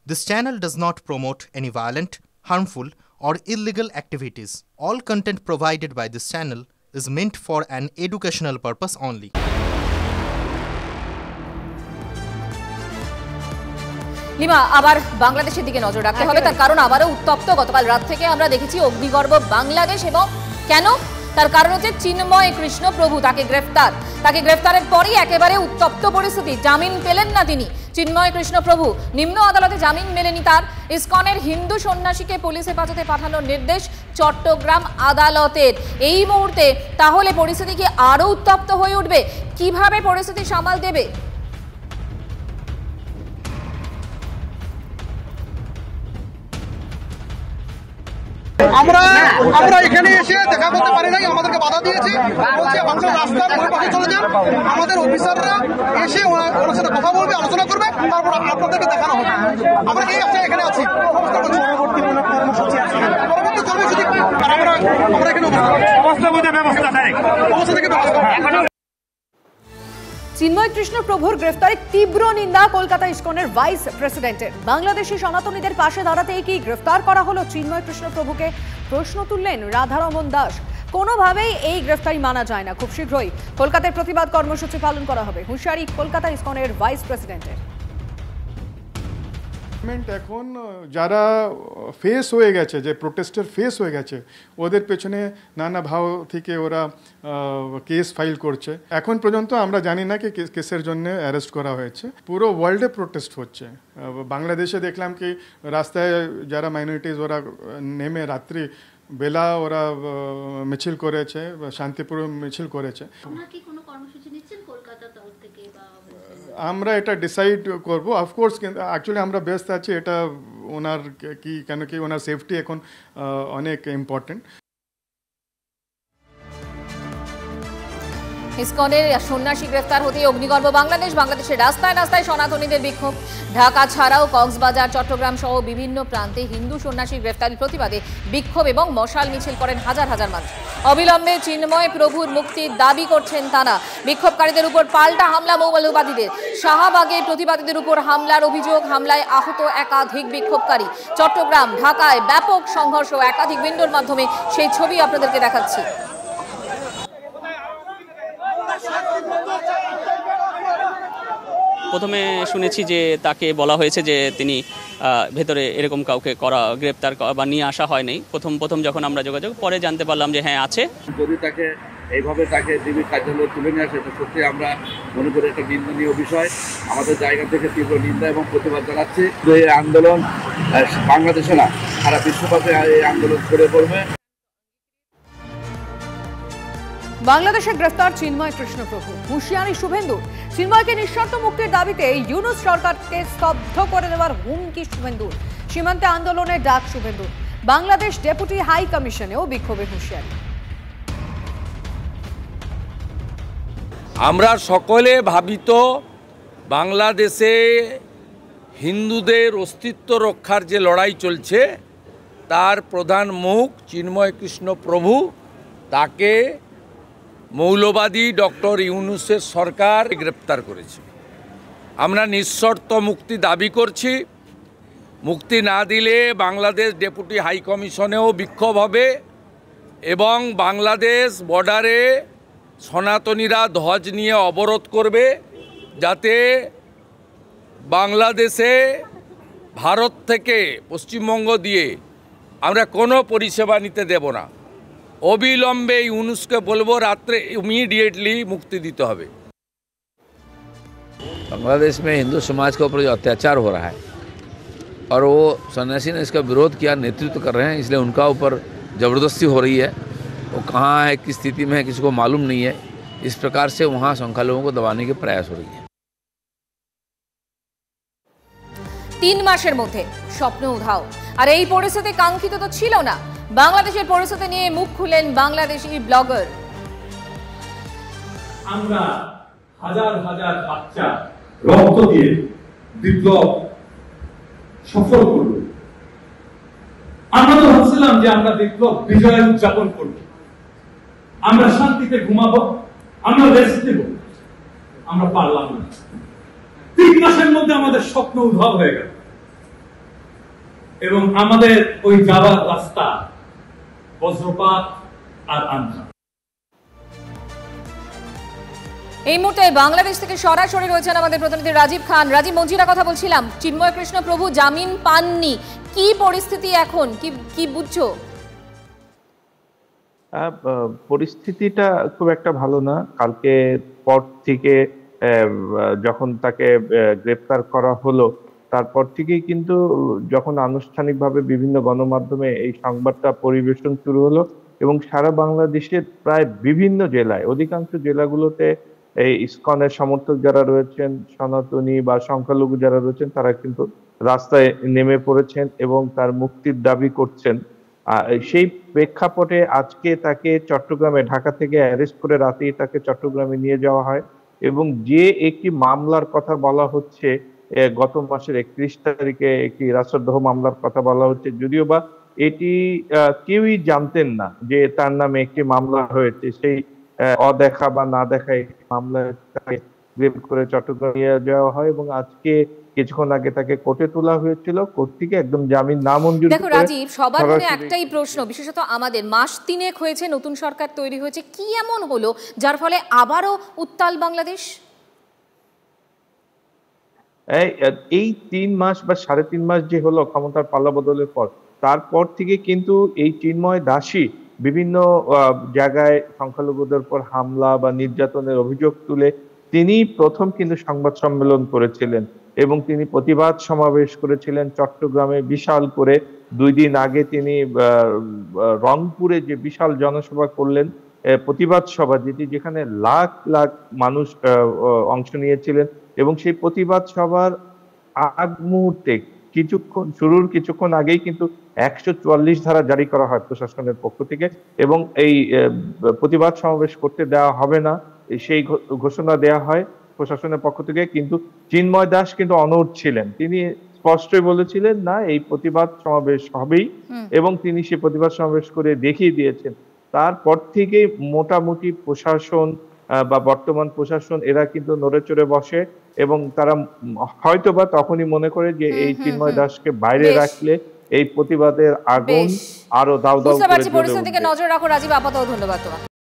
This channel does not promote any violent, harmful, or illegal activities. All content provided by this channel is meant for an educational purpose only. Lima, আবার বাংলাদেশের দিকে নজর রাখতে হবে, তার কারণ আবারও উত্তপ্ত। গতকাল রাত থেকে আমরা দেখেছি অগ্নিগর্ভ বাংলাদেশ, এবং কেন? তার কারণ হচ্ছে চিন্ময় কৃষ্ণ প্রভু, তাকে গ্রেফতারের পরই একেবারে উত্তপ্ত পরিস্থিতি। জামিন পেলেন না তিনি, চিন্ময় কৃষ্ণ প্রভু। নিম্ন আদালতে জামিন মেলেনি তার। ইসকনের হিন্দু সন্ন্যাসীকে পুলিশ হেফাজতে পাঠানোর নির্দেশ চট্টগ্রাম আদালতের। এই মুহূর্তে তাহলে পরিস্থিতি কি আরো উত্তপ্ত হয়ে উঠবে? কিভাবে পরিস্থিতি সামাল দেবে? আমরা এখানে এসে দেখা করতে পারি নাই, আমাদেরকে বাধা দিয়েছে, বলছে বাংলা রাস্তার ওই পাশে চলে যান। আমাদের অফিসাররা এসে ওনার সাথে কথা বলবে, আলোচনা করবে, তারপর আপনাদেরকে দেখানো হবে। আমরা এই এখানে আছি, পরবর্তী কর্মসূচি আছে, পরবর্তী কর্মসূচি আমরা এখানে অবস্থা থেকে ব্যবস্থা। চিন্ময় কৃষ্ণ প্রভুর গ্রেফতারে তীব্র নিন্দা কলকাতা ইসকনের ভাইস প্রেসিডেন্টের। বাংলাদেশি সনাতনীদের পাশে দাঁড়াতেই কি গ্রেফতার করা হলো চিন্ময় কৃষ্ণ প্রভুকে? প্রশ্ন তুললেন রাধারমন দাস। কোনোভাবেই এই গ্রেফতারি মানা যায় না। খুব শীঘ্রই কলকাতায় প্রতিবাদ কর্মসূচি পালন করা হবে, হুঁশিয়ারি কলকাতা ইসকনের ভাইস প্রেসিডেন্টের। এখন যারা ফেস হয়ে গেছে, যে প্রোটেস্টার ফেস হয়ে গেছে, ওদের পেছনে নানা ভাব থেকে ওরা কেস ফাইল করছে। এখন পর্যন্ত আমরা জানি না কি কেসের জন্য অ্যারেস্ট করা হয়েছে। পুরো ওয়ার্ল্ডে প্রোটেস্ট হচ্ছে। বাংলাদেশে দেখলাম কি রাস্তায় যারা মাইনরিটিস ওরা নেমে রাত্রি বেলা ওরা মিছিল করেছে, শান্তিপূর্ণ মিছিল করেছে। আমরা এটা ডিসাইড করবো অফকোর্স, কিন্তু অ্যাকচুয়ালি আমরা ব্যস্ত আছি। এটা ওনার কি কেন কি ওনার সেফটি এখন অনেক ইম্পর্টেন্ট। ইসকনের সন্ন্যাসী গ্রেফতার হতে অগ্নিগর্ভ বাংলাদেশের রাস্তায় রাস্তায় সনাতনীদের বিক্ষোভ। ঢাকা ছাড়াও কক্সবাজার, চট্টগ্রাম সহ বিভিন্ন প্রান্তে হিন্দু সন্ন্যাসী গ্রেফতারের প্রতিবাদে বিক্ষোভ এবং মশাল মিছিল করেন হাজার হাজার মানুষ। অবিলম্বে চিন্ময় প্রভুর মুক্তির দাবি করছেন তারা। বিক্ষোভকারীদের উপর পাল্টা হামলা মৌলবাদীদের। শাহবাগে প্রতিবাদীদের উপর হামলার অভিযোগ, হামলায় আহত একাধিক বিক্ষোভকারী। চট্টগ্রাম, ঢাকায় ব্যাপক সংঘর্ষ, একাধিক উইন্ডোর মাধ্যমে সেই ছবি আপনাদেরকে দেখাচ্ছি। প্রথমে শুনেছি যে তাকে বলা হয়েছে যে তিনি ভেতরে এরকম কাউকে গ্রেপ্তার বা নিয়ে আসা হয়নি। প্রথম যখন আমরা যোগাযোগ, পরে জানতে পারলাম যে হ্যাঁ আছে। যদি তাকে এইভাবে ডিবি কার্যালয়ে তুলে নিয়ে আসে, এটা সত্যি আমরা মনে করি একটা নিন্দনীয় বিষয়। আমাদের জায়গা থেকে তীব্র নিন্দা এবং প্রতিবাদ জানাচ্ছি। এই আন্দোলন বাংলাদেশে না, সারা বিশ্বব্যাপী এই আন্দোলন ছড়িয়ে পড়বে। বাংলাদেশে গ্রেফতার চিন্ময় কৃষ্ণ প্রভু, হুঁশিয়ারি শুভেন্দুর। চিন্ময়কে নিঃশর্ত মুক্তির দাবিতে ইউনূস সরকারকে স্তব্ধ করে দেওয়ার হুমকি শুভেন্দুর। সীমান্তে আন্দোলনের ডাক শুভেন্দুর। বাংলাদেশ ডেপুটি হাই কমিশনেও বিক্ষোভের হুঁশিয়ারি। আমরা সকলে ভাবিত বাংলাদেশে হিন্দুদের অস্তিত্ব রক্ষার যে লড়াই চলছে, তার প্রধান মুখ চিন্ময় কৃষ্ণ প্রভু। তাকে মৌলবাদী ডক্টর ইউনূসের সরকার গ্রেপ্তার করেছে। আমরা নিঃশর্ত মুক্তি দাবি করছি। মুক্তি না দিলে বাংলাদেশ ডেপুটি হাই কমিশনেও বিক্ষোভ হবে এবং বাংলাদেশ বর্ডারে সনাতনীরা ধ্বজ নিয়ে অবরোধ করবে, যাতে বাংলাদেশে ভারত থেকে পশ্চিমবঙ্গ দিয়ে আমরা কোনো পরিষেবা নিতে দেব না। অবিলম্বে ইউনূসকে বলবো রাত্রে इमीडिएटली मुक्ति दीते হবে। बांग्लादेश में हिंदू समाज के ऊपर जो अत्याचार हो रहा है और वो सन्यासी ने इसका विरोध किया, नेतृत्व कर रहे हैं, इसलिए उनका ऊपर ज़बरदस्ती हो रही है। वो कहाँ है, किस स्थिति में है, किसी को मालूम नहीं है। इस प्रकार से वहाँ संख्यालघुओं को दबाने के प्रयास हो रही है। 3 মাসের মধ্যে স্বপ্ন উধাও। আর এই পরিস্থিতি কাঙ্ক্ষিত তো ছিল না। বাংলাদেশের পরিস্থিতি নিয়ে মুখ খুলেন বাংলাদেশি ব্লগার। আমরা হাজার হাজার বাচ্চা রক্ত দিয়ে বিপ্লব সফল করব। আমরা তো ভাবছিলাম যে আমরা বিপ্লব বিজয় উদযাপন করব, আমরা শান্তিতে ঘুমাবো, আমরা রেস্ট নেব। আমরা পারলাম না। 3 মাসের মধ্যে আমাদের স্বপ্ন উধাও হয়ে গেল। এবং আমাদের ওই যাওয়ার রাস্তা বজ্রপাত আর আন্ধার। এই মুহূর্তে বাংলাদেশ থেকে সরাসরি রয়েছেন আমাদের প্রতিনিধি রাজীব খান। রাজীব, মঞ্জিরা কথা বলছিলাম, চিন্ময় কৃষ্ণ প্রভু জামিন পাননি, কি পরিস্থিতি এখন, কি বুঝছো? পরিস্থিতিটা খুব একটা ভালো না। কালকে পর থেকে যখন তাকে গ্রেপ্তার করা হলো, তারপর থেকেই কিন্তু যখন আনুষ্ঠানিকভাবে বিভিন্ন গণমাধ্যমে এই সংবাদটা পরিবেশন শুরু হলো এবং সারা বাংলাদেশের প্রায় বিভিন্ন জেলায়, অধিকাংশ জেলাগুলোতে এই ইসকনের সমর্থক যারা রয়েছেন, সনাতনী বা সংখ্যালঘু যারা রয়েছেন, তারা কিন্তু রাস্তায় নেমে পড়েছেন এবং তার মুক্তির দাবি করছেন। সেই প্রেক্ষাপটে আজকে তাকে চট্টগ্রামে, ঢাকা থেকে অ্যারেস্ট করে রাতেই তাকে চট্টগ্রামে নিয়ে যাওয়া হয় এবং যে একটি মামলার কথা বলা হচ্ছে, গত মাসের 31 তারিখে একটি রাষ্ট্রদ্রোহ মামলার কথা বলা হচ্ছে, যদিও বা এটি কেউই জানতেন না যে তার নামে একটি মামলা হয়েছে। সেই অদেখা বা না দেখা এই মামলায় তাকে গ্রেপ্তার করে চট্টগ্রাম নিয়ে যাওয়া হয় এবং আজকে কিছুক্ষণ আগে তাকে কোর্টে তোলা হয়েছিল। কোর্ট থেকে একদম জামিন নামঞ্জুর। দেখো রাজীব, সবার মনে একটাই প্রশ্ন, বিশেষত আমাদের, মাস 3 হয়েছে নতুন সরকার তৈরি হয়েছে, কি এমন হলো যার ফলে আবারও উত্তাল বাংলাদেশ? এই 3 মাস বা 3.5 মাস যে হলো ক্ষমতার পাল্লা বদলের পর, তারপর থেকে কিন্তু এই চিন্ময় দাসী বিভিন্ন জায়গায় সংখ্যালঘুদের উপর হামলা বা নির্যাতনের অভিযোগ তুলে তিনি প্রথম কিন্তু সংবাদ সম্মেলন করেছিলেন এবং তিনি প্রতিবাদ সমাবেশ করেছিলেন চট্টগ্রামে বিশাল করে। 2 দিন আগে তিনি রংপুরে যে বিশাল জনসভা করলেন, প্রতিবাদ সভা, যেখানে লাখ লাখ মানুষ অংশ নিয়েছিলেন এবং সেই প্রতিবাদ সভার আগ মুহূর্তে কিছুক্ষণ আগেই কিন্তু 144 ধারা জারি করা হয় প্রশাসনের পক্ষ থেকে এবং এই প্রতিবাদ সমাবেশ করতে দেওয়া হবে না, সেই ঘোষণা দেওয়া হয় প্রশাসনের পক্ষ থেকে। কিন্তু চিন্ময় দাস কিন্তু অনড় ছিলেন, তিনি স্পষ্টই বলেছিলেন না, এই প্রতিবাদ সমাবেশ হবেই এবং তিনি সেই প্রতিবাদ সমাবেশ করে দেখিয়ে দিয়েছেন। তারপর থেকে মোটামুটি প্রশাসন বা বর্তমান প্রশাসন এরা কিন্তু নড়ে চড়ে বসে এবং তারা হয়তোবা তখনই মনে করে যে এই চিন্ময় দাসকে বাইরে রাখলে এই প্রতিবাদের আগুন আরো দাউ দাউ করে জ্বলে উঠবে। পরিস্থিতিকে নজর রাখো রাজীব, আপাতত ধন্যবাদ তোমাকে।